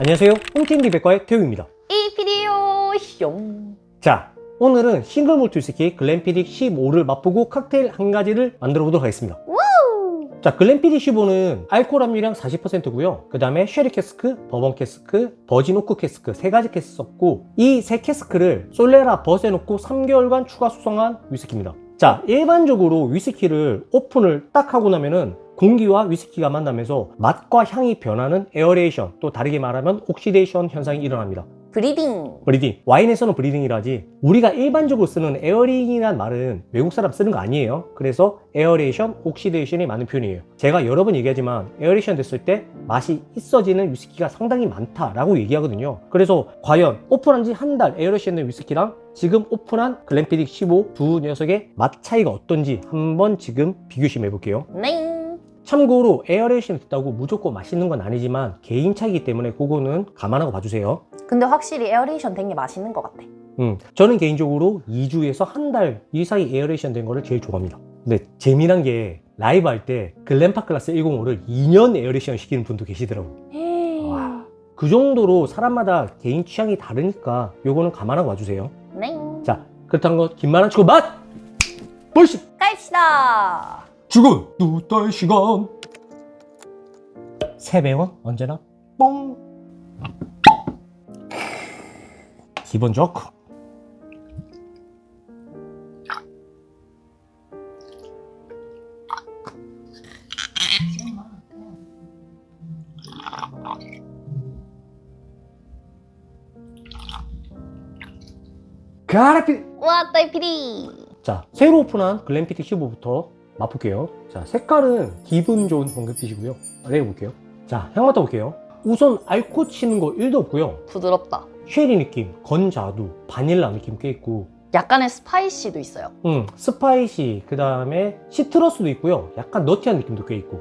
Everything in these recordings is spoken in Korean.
안녕하세요. 홈팀 리백과의 태우입니다. 이 비디오 숑. 자, 오늘은 싱글 몰트 위스키 글렌피딕 15를 맛보고 칵테일 한 가지를 만들어 보도록 하겠습니다. 자, 글렌피딕 15는 알코올 함유량 40%고요. 그 다음에 쉐리 캐스크, 버번 캐스크, 버진 오크 캐스크 세 가지 캐스크 썼고, 이 세 캐스크를 솔레라 버스에 놓고 3개월간 추가 숙성한 위스키입니다. 자, 일반적으로 위스키를 오픈을 딱 하고 나면은 공기와 위스키가 만나면서 맛과 향이 변하는 에어레이션, 또 다르게 말하면 옥시데이션 현상이 일어납니다. 브리딩. 브리딩. 와인에서는 브리딩이라지, 우리가 일반적으로 쓰는 에어링이라는 말은 외국 사람 쓰는 거 아니에요. 그래서 에어레이션, 옥시데이션이 맞는 표현이에요. 제가 여러 번 얘기하지만 에어레이션 됐을 때 맛이 있어지는 위스키가 상당히 많다라고 얘기하거든요. 그래서 과연 오픈한 지 한 달 에어레이션 된 위스키랑 지금 오픈한 글렌피딕 15 두 녀석의 맛 차이가 어떤지 한번 지금 비교 좀 해볼게요. 네. 참고로 에어레이션이 됐다고 무조건 맛있는 건 아니지만 개인 차이기 때문에 그거는 감안하고 봐주세요. 근데 확실히 에어레이션 된 게 맛있는 것 같아. 저는 개인적으로 2주에서 한 달 이 사이 에어레이션 된 거를 제일 좋아합니다. 근데 재미난 게 라이브 할 때 글렌파클라스 105를 2년 에어레이션 시키는 분도 계시더라고요. 와, 그 정도로 사람마다 개인 취향이 다르니까 요거는 감안하고 봐주세요. 네. 자, 그렇다는 거 긴 말 안 치고 맛! 벌써 갑시다. 죽은 두 달 시간 세배원 언제나 뽕 기분 좋고. 가라피. 왔다 이 비디. 자, 새로 오픈한 글렌피딕 15부터 맛볼게요. 자, 색깔은 기분 좋은 황금빛이고요. 내려볼게요. 자, 향 맡아볼게요. 우선 알코올 치는 거 1도 없고요. 부드럽다. 쉐리 느낌, 건자두, 바닐라 느낌 꽤 있고, 약간의 스파이시도 있어요. 스파이시, 그 다음에 시트러스도 있고요. 약간 너티한 느낌도 꽤 있고,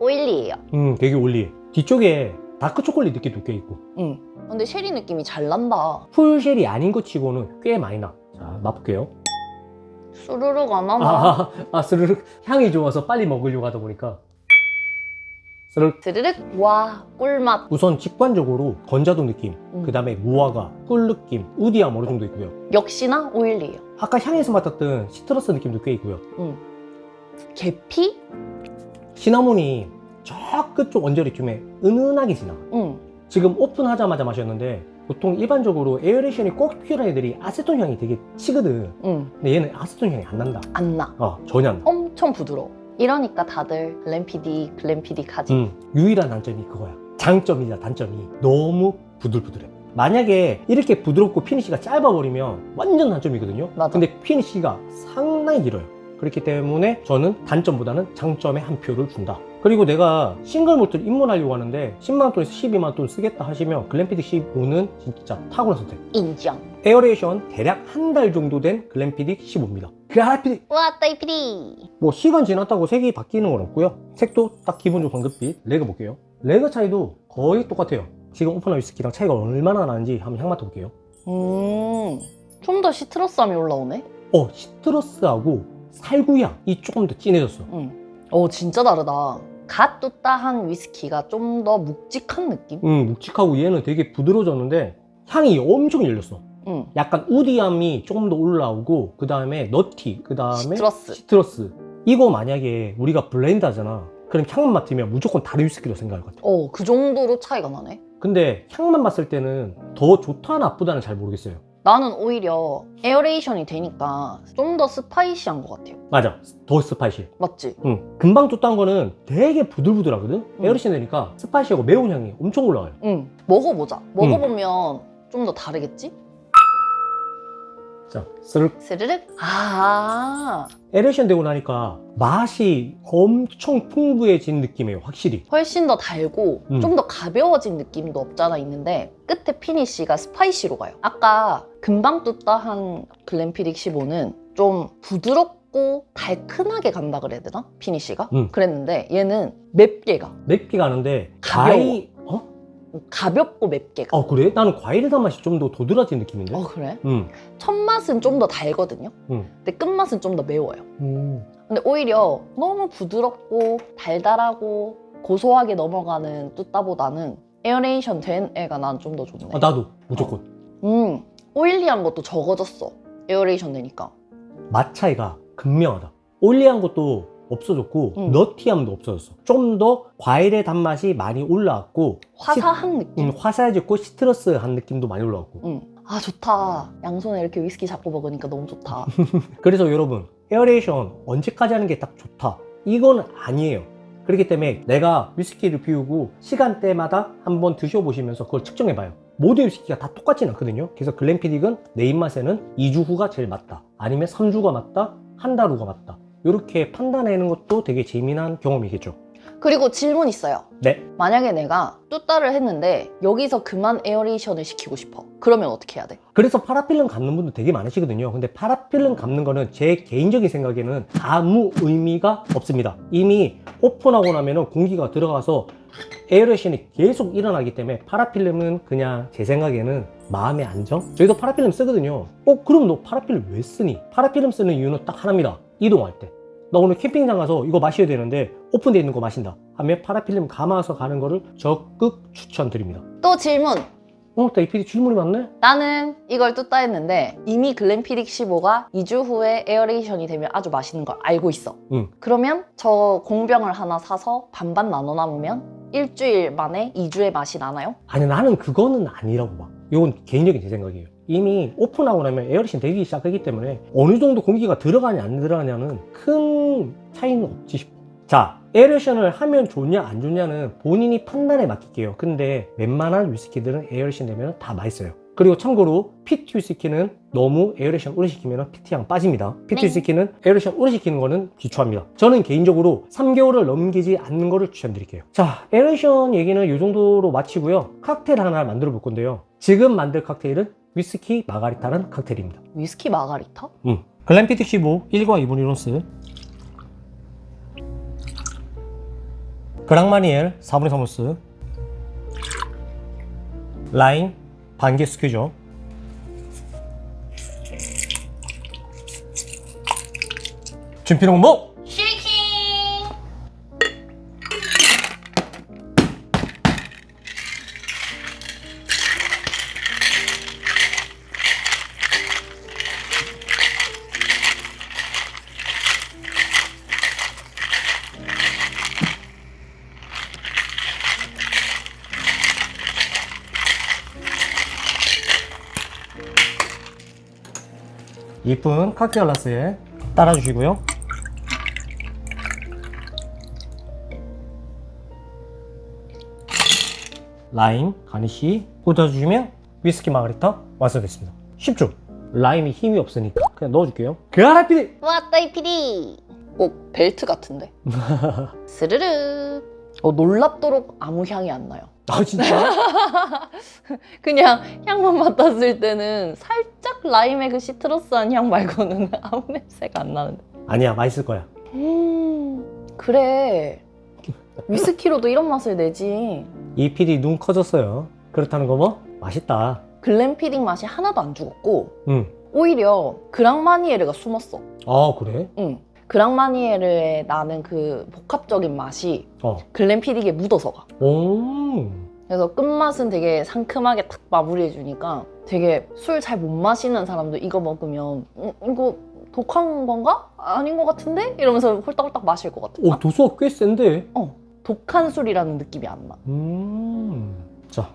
오일리해요. 되게 올리해. 뒤쪽에 다크 초콜릿 느낌도 꽤 있고, 근데 쉐리 느낌이 잘 난다. 풀 쉘이 아닌 것 치고는 꽤 많이 나. 자, 맛볼게요. 수르륵 안 하나? 스르륵. 향이 좋아서 빨리 먹으려고 하다 보니까 스르륵. 드르륵. 와, 꿀맛. 우선 직관적으로 건자도 느낌, 그 다음에 무화과, 꿀 느낌, 우디함 어느 정도 있고요. 역시나 오일리해요. 아까 향에서 맡았던 시트러스 느낌도 꽤 있고요. 계피? 시나몬이 저 끝쪽 언저리쯤에 은은하게 지나. 지금 오픈하자마자 마셨는데 보통 일반적으로 에어레이션이 꼭 필요한 애들이 아세톤 향이 되게 치거든. 근데 얘는 아세톤 향이 안 난다. 안 나. 전혀 안 나. 엄청 부드러워. 이러니까 다들 글렌피딕 하지. 유일한 단점이 그거야. 장점이자 단점이 너무 부들부들해. 만약에 이렇게 부드럽고 피니쉬가 짧아버리면 완전 단점이거든요. 맞아. 근데 피니쉬가 상당히 길어요. 그렇기 때문에 저는 단점보다는 장점에 한 표를 준다. 그리고 내가 싱글 몰트를 입문하려고 하는데 10만원 돈에서 12만원 돈 쓰겠다 하시면 글렌피딕 15는 진짜 탁월한 선택. 인정. 에어레이션 대략 한 달 정도 된 글렌피딕 15입니다. 글렌피딕 왔다 이 비디. 뭐 시간 지났다고 색이 바뀌는 건 없고요. 색도 딱 기본적으로 황금빛. 레그 볼게요. 레그 차이도 거의 똑같아요. 지금 오픈한 위스키랑 차이가 얼마나 나는지 한번 향 맡아볼게요. 좀 더 시트러스함이 올라오네. 시트러스하고 살구향이 조금 더 진해졌어. 진짜 다르다. 갓 뚜따한 위스키가 좀 더 묵직한 느낌? 묵직하고 얘는 되게 부드러워졌는데 향이 엄청 열렸어. 약간 우디함이 조금 더 올라오고, 그 다음에 너티, 그 다음에 시트러스. 이거 만약에 우리가 블렌드 하잖아. 그럼 향만 맡으면 무조건 다른 위스키로 생각할 것 같아. 그 정도로 차이가 나네. 근데 향만 맡을 때는 더 좋다 나쁘다는 잘 모르겠어요. 나는 오히려 에어레이션이 되니까 좀 더 스파이시한 것 같아요. 맞아, 더 스파이시. 맞지? 금방 tus다는 거는 되게 부들부들하거든. 에어레이션 되니까 스파이시하고 매운 향이 엄청 올라와요. 먹어보자. 먹어보면 좀 더 다르겠지? 자, 스르륵. 스르륵. 에어레이션 되고 나니까 맛이 엄청 풍부해진 느낌이에요, 확실히. 훨씬 더 달고 좀 더 가벼워진 느낌도 없잖아 있는데 끝에 피니쉬가 스파이시로 가요. 아까 금방 뚜따한 글렌피딕 15는 좀 부드럽고 달큰하게 간다 그래야 되나? 피니쉬가? 그랬는데 얘는 맵게 가. 맵게 가는데 가벼워. 가볍고 맵게 가. 그래? 나는 과일 단맛이 좀 더 도드라진 느낌인데? 그래? 음. 첫 맛은 좀 더 달거든요. 근데 끝맛은 좀 더 매워요. 근데 오히려 너무 부드럽고 달달하고 고소하게 넘어가는 뚜따보다는 에어레이션 된 애가 난 좀 더 좋네. 아, 나도 무조건. 오일리한 것도 적어졌어. 에어레이션 되니까. 맛 차이가 극명하다. 오일리한 것도 없어졌고 너티함도 없어졌어. 좀 더 과일의 단맛이 많이 올라왔고 화사한 느낌. 화사해졌고 시트러스한 느낌도 많이 올라왔고. 아 좋다. 양손에 이렇게 위스키 잡고 먹으니까 너무 좋다. 그래서 여러분 에어레이션 언제까지 하는 게 딱 좋다 이건 아니에요. 그렇기 때문에 내가 위스키를 비우고 시간대마다 한번 드셔보시면서 그걸 측정해봐요. 모든 위스키가 다 똑같진 않거든요. 그래서 글렌피딕은 내 입맛에는 2주 후가 제일 맞다, 아니면 3주가 맞다, 한 달 후가 맞다, 이렇게 판단하는 것도 되게 재미난 경험이겠죠. 그리고 질문 있어요. 네. 만약에 내가 뚜따를 했는데 여기서 그만 에어레이션을 시키고 싶어. 그러면 어떻게 해야 돼? 그래서 파라필름 감는 분들 되게 많으시거든요. 근데 파라필름 감는 거는 제 개인적인 생각에는 아무 의미가 없습니다. 이미 오픈하고 나면은 공기가 들어가서 에어레이션이 계속 일어나기 때문에 파라필름은 그냥 제 생각에는 마음의 안정? 저희도 파라필름 쓰거든요. 그럼 너 파라필름 왜 쓰니? 파라필름 쓰는 이유는 딱 하나입니다. 이동할 때. 나 오늘 캠핑장 가서 이거 마셔야 되는데 오픈되어 있는 거 마신다 하면 파라필름 감아서 가는 거를 적극 추천드립니다. 또 질문. 나 이 질문이 많네? 나는 이걸 뚜따 했는데 이미 글렌피딕 15가 2주 후에 에어레이션이 되면 아주 맛있는 걸 알고 있어. 그러면 저 공병을 하나 사서 반반 나눠 남으면 일주일 만에 2주의 맛이 나나요? 아니, 나는 그거는 아니라고 봐. 이건 개인적인 제 생각이에요. 이미 오픈하고 나면 에어레이션 되기 시작하기 때문에 어느 정도 공기가 들어가냐 안 들어가냐는 큰 차이는 없지 싶어. 자, 에어레이션을 하면 좋냐 안 좋냐는 본인이 판단에 맡길게요. 근데 웬만한 위스키들은 에어레이션 되면 다 맛있어요. 그리고 참고로 PT 위스키는 너무 에어레이션 오래 시키면 PT향 빠집니다. PT 위스키는 에어레이션 오래 시키는 거는 비추합니다. 저는 개인적으로 3개월을 넘기지 않는 거를 추천드릴게요. 자, 에어레이션 얘기는 이 정도로 마치고요. 칵테일 하나 만들어 볼 건데요. 지금 만들 칵테일은 위스키 마가리타라는 칵테일입니다. 위스키 마가리타? 글렌피딕 15 1과 2분의 1온스, 그랑마니엘 4분의 3온스, 라임 반개 스큐죠. 준피롱 목! 쉐이킹! 이쁜 칵테일 글라스에 따라주시고요. 라임 가니쉬 꽂아주시면 위스키 마가리타 완성됐습니다. 쉽죠? 라임이 힘이 없으니까 그냥 넣어줄게요. 그라피디! 왔다 이 피디! 벨트 같은데? 스르르! 놀랍도록 아무 향이 안 나요. 아, 진짜? 그냥 향만 맡았을 때는 살짝 라임의 그 시트러스한 향 말고는 아무 냄새가 안 나는데. 아니야, 맛있을 거야. 그래. 위스키로도 이런 맛을 내지. 이 PD 눈 커졌어요. 그렇다는 거 뭐? 맛있다. 글렌피딕 맛이 하나도 안 죽었고 응. 오히려 그랑마니에르가 숨었어. 아, 그래? 응. 그랑마니에르에 나는 그 복합적인 맛이 글렌피딕에 묻어서 가. 오. 그래서 끝맛은 되게 상큼하게 탁 마무리해주니까 되게 술 잘 못 마시는 사람도 이거 먹으면 이거 독한 건가? 아닌 것 같은데? 이러면서 홀딱홀딱 마실 것 같아. 도수가 꽤 센데? 독한 술이라는 느낌이 안 나. 자,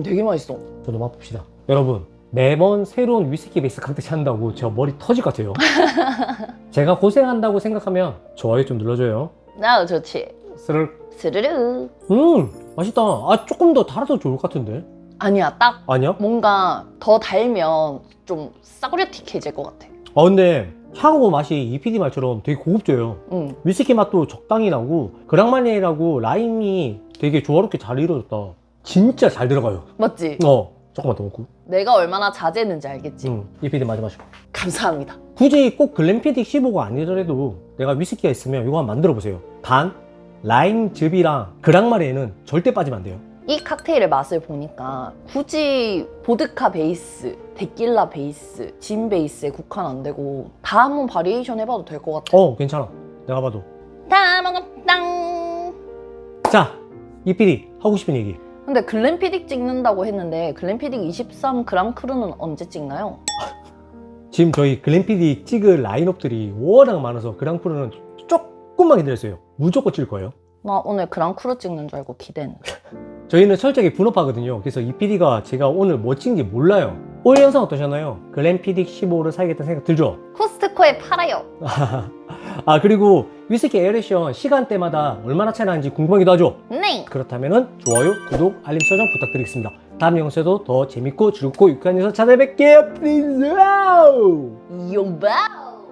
되게 맛있어. 저도 맛봅시다. 여러분, 매번 새로운 위스키 베이스 칵테일 찾는다고 저 머리 터질 것 같아요. 제가 고생한다고 생각하면 좋아요 좀 눌러줘요. 나도 좋지. 스르르. 맛있다. 조금 더 달아도 좋을 것 같은데? 아니야, 딱 아니야? 뭔가 더 달면 좀 싸구려틱해질 것 같아. 근데 향하고 맛이 이 PD 말처럼 되게 고급져요. 위스키 맛도 적당히 나고 그랑마니엘하고 라임이 되게 조화롭게 잘 이루어졌다. 진짜 잘 들어가요. 맞지? 조금만 더 먹고. 내가 얼마나 자제했는지 알겠지? 이 PD 마저 마시고. 감사합니다. 굳이 꼭 글렌피딕 15가 아니더라도 내가 위스키가 있으면 이거 한번 만들어 보세요. 단 라임즙이랑 그랑마니엘은 절대 빠지면 안 돼요. 이 칵테일의 맛을 보니까 굳이 보드카 베이스, 데킬라 베이스, 진 베이스에 국한 안 되고 다 한번 바리에이션 해봐도 될 것 같아. 괜찮아. 내가 봐도. 다 먹었당. 자, 이 PD 하고 싶은 얘기. 근데 글램피딕 찍는다고 했는데 글램피딕 23 그랑크루는 언제 찍나요? 지금 저희 글램피딕 찍을 라인업들이 워낙 많아서 그랑프루는 조금만 기다렸어요. 무조건 찍을 거예요. 나 오늘 그랑크루 찍는 줄 알고 기대했는데. 저희는 철저하게 분업하거든요. 그래서 이 PD가 제가 오늘 뭐 찍는지 몰라요. 올 영상 어떠셨나요? 글램피딕 15를 사야겠다는 생각 들죠? 코스트코에 팔아요. 아, 그리고 위스키 에어레이션 시간대마다 얼마나 차이 나는지 궁금하기도 하죠? 네. 그렇다면 좋아요, 구독, 알림 설정 부탁드리겠습니다. 다음 영상에도 더 재밌고 즐겁고 유쾌한 영상 찾아뵐게요. Please. 와우! 요바우.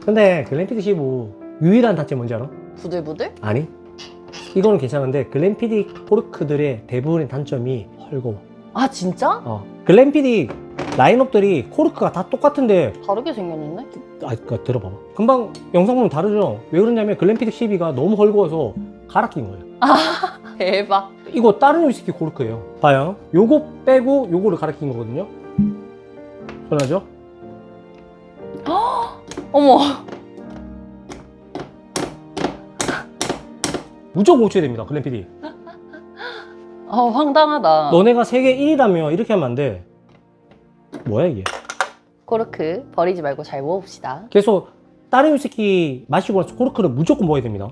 근데 글램피딕 15 유일한 단점 뭔지 알아? 부들부들? 아니, 이거는 괜찮은데 글램피딕 코르크들의 대부분의 단점이 헐거워. 아 진짜? 글램피딕 라인업들이 코르크가 다 똑같은데 다르게 생겼는데? 그러니까 들어봐봐. 금방 영상 보면 다르죠? 왜 그러냐면 글램피딕 12가 너무 헐거워서 갈아 낀 거예요. 대박. 이거 다른 위스키 코르크예요. 봐요. 요거 빼고 요거를 갈아 낀 거거든요. 편하죠? 어머. 무조건 고쳐야 됩니다. 글램피딕. 황당하다. 너네가 세계 1위라며 이렇게 하면 안 돼. 뭐야 이게? 코르크 버리지 말고 잘 모읍시다. 그래서 다른 위스키 마시고 나서 코르크를 무조건 먹어야 됩니다.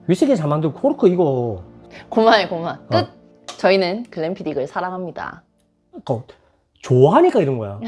위스키 잘 만들고 코르크 이거 그만해 그만. 끝. 저희는 글램피딕을 사랑합니다. 좋아하니까 이런 거야.